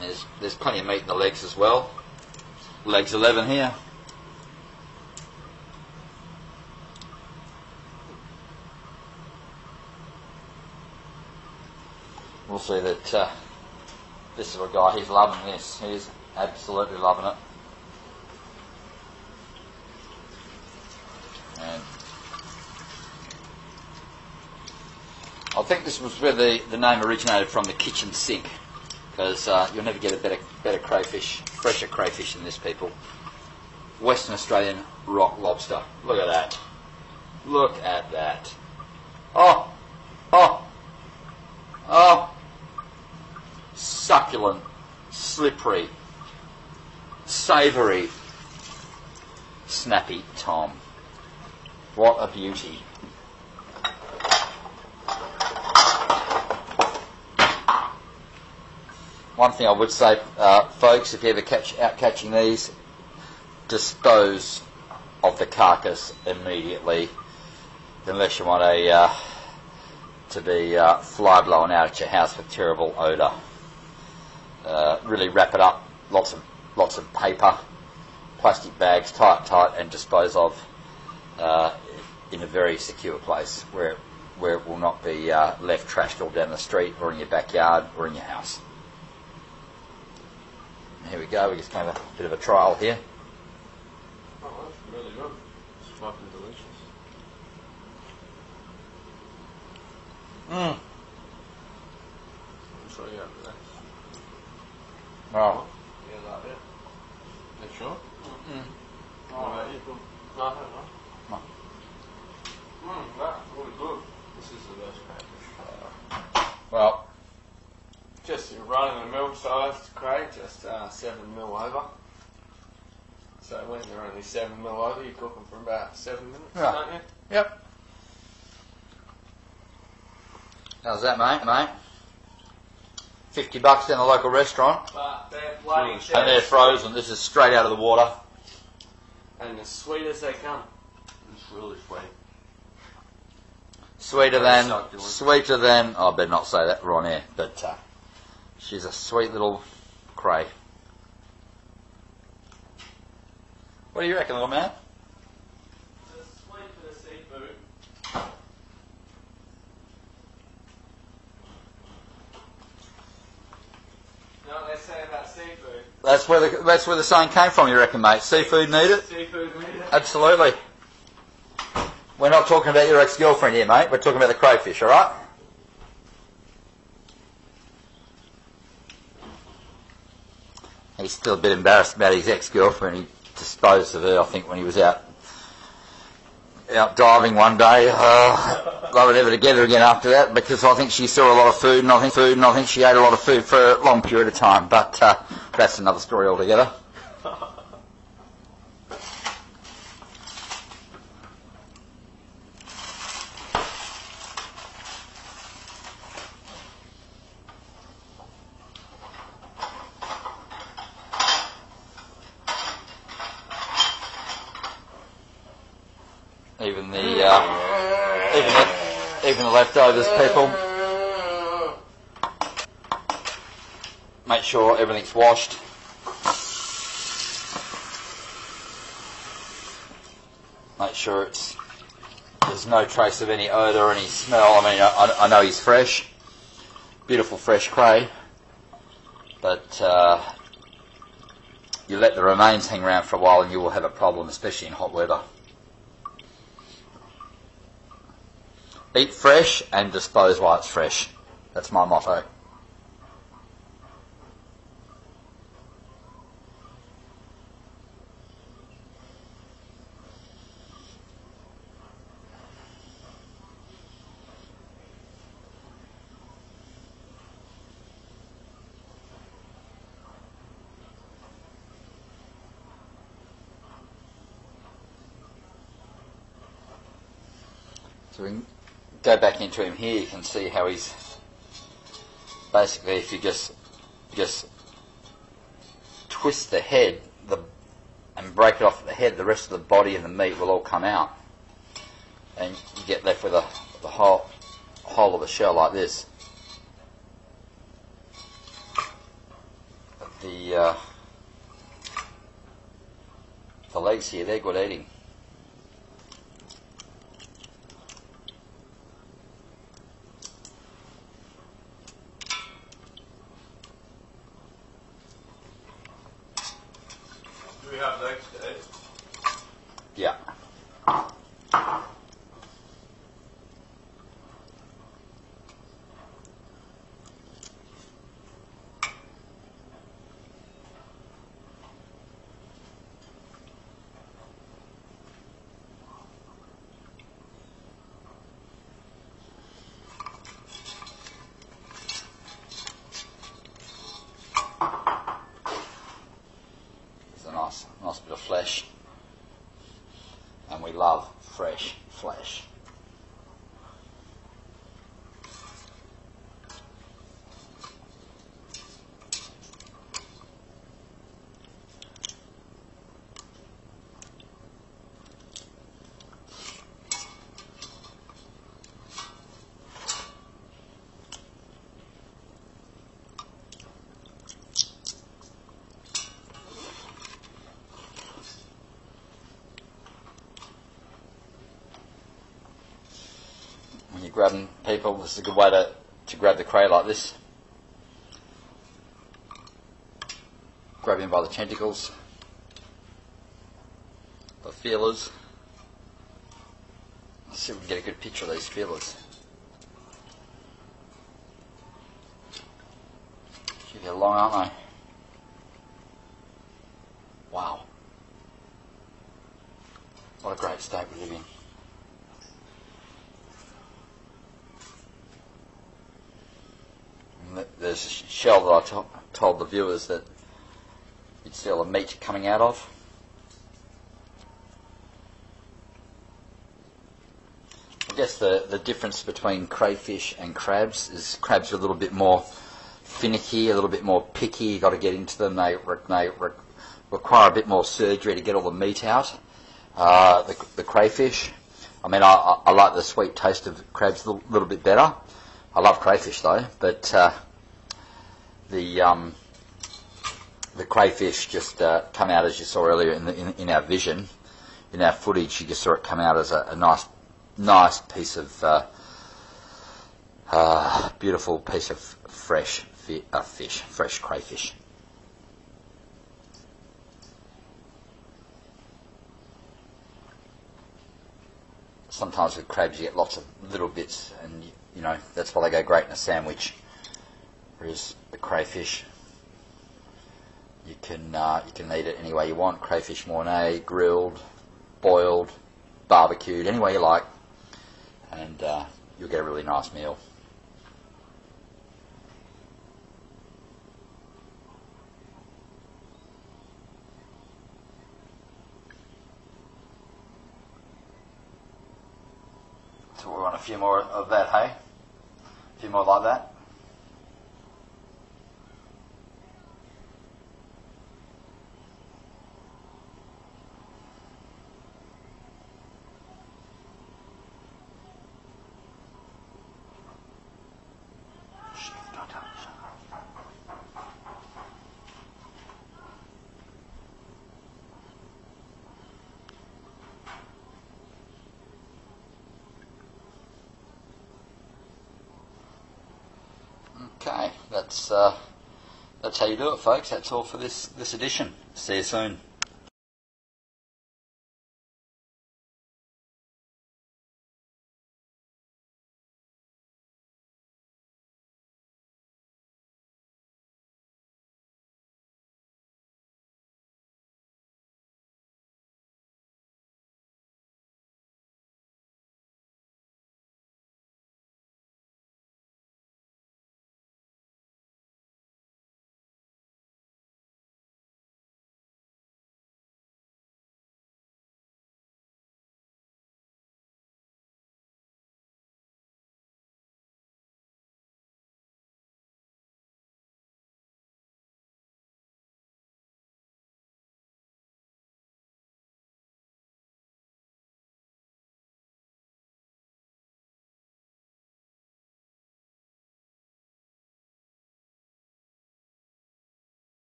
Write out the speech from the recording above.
And there's plenty of meat in the legs as well. Legs 11 here. We'll see that this little guy, he's loving this. He's absolutely loving it. And I think this was where the name originated from, the kitchen sink, because you'll never get a better crayfish, fresher crayfish than this, people. Western Australian rock lobster. Look at that. Look at that. Oh! Oh! Oh! Succulent, slippery, savoury, snappy tom. What a beauty. One thing I would say, folks, if you ever out catching these, dispose of the carcass immediately, unless you want to be fly blowing out at your house with terrible odour. Really wrap it up, lots of paper, plastic bags, tie it tight, and dispose of in a very secure place where it will not be left trashed all down the street or in your backyard or in your house. And here we go. We just gave a bit of a trial here. Oh, that's really good. It's fucking delicious. Mmm. I'll show you after that. Wow. Yeah, like that. You sure? Mm. What about you? No, I don't know. No. That's really good. This is the best crayfish. Well, Just your run-of-the-mill sized crate, just 7 mil over. So when they're only 7 mil over, you cook them for about 7 minutes, Yeah. don't you? yep. How's that, mate? $50 in the local restaurant, But they're bloody and they're frozen. This is straight out of the water. and as sweet as they come. It's really sweet. Very succulent. Sweeter than. Oh, I better not say that on air, but she's a sweet little cray. What do you reckon, little man? It's sweet for the seafood. You know what they say about seafood? That's where the saying came from. You reckon, mate? Seafood need it. Seafood need it. Absolutely. We're not talking about your ex-girlfriend here, mate. We're talking about the crayfish, all right? He's still a bit embarrassed about his ex-girlfriend. He disposed of her, I think, when he was out diving one day. They were never together again after that, because I think she saw a lot of food, and I think she ate a lot of food for a long period of time. But that's another story altogether. Even the leftovers, people. Make sure everything's washed. Make sure there's no trace of any odour or any smell. I mean, I know he's fresh, beautiful fresh cray, but you let the remains hang around for a while and you will have a problem, especially in hot weather. Eat fresh and dispose while it's fresh. That's my motto. So we can go back into him here. You can see how he's basically, if you just twist the head and break it off at the head, the rest of the body and the meat will all come out, and you get left with the whole of the shell like this. the legs here, they're good eating. Do we have legs to eat? Yeah. It's a nice bit of flesh. And we love fresh flesh. When you're grabbing people, this is a good way to grab the cray like this. Grab him by the tentacles, the feelers. Let's see if we can get a good picture of these feelers. Gee, they're long, aren't they? Wow. What a great state we live in. There's a shell that I told the viewers that you'd see all the meat coming out of. I guess the difference between crayfish and crabs is crabs are a little bit more finicky, a little bit more picky. You've got to get into them. They require a bit more surgery to get all the meat out. The crayfish, I mean, I like the sweet taste of crabs a little bit better. I love crayfish though, but the crayfish just come out, as you saw earlier in our vision, in our footage. You just saw it come out as a nice piece of beautiful piece of fresh fish, fresh crayfish. Sometimes with crabs you get lots of little bits, and you know that's why they go great in a sandwich. Whereas the crayfish, you can eat it any way you want. Crayfish mornay, grilled, boiled, barbecued, any way you like, and you'll get a really nice meal. So we want a few more of that, hey? A few more like that. Okay, that's how you do it, folks. That's all for this edition. See you soon.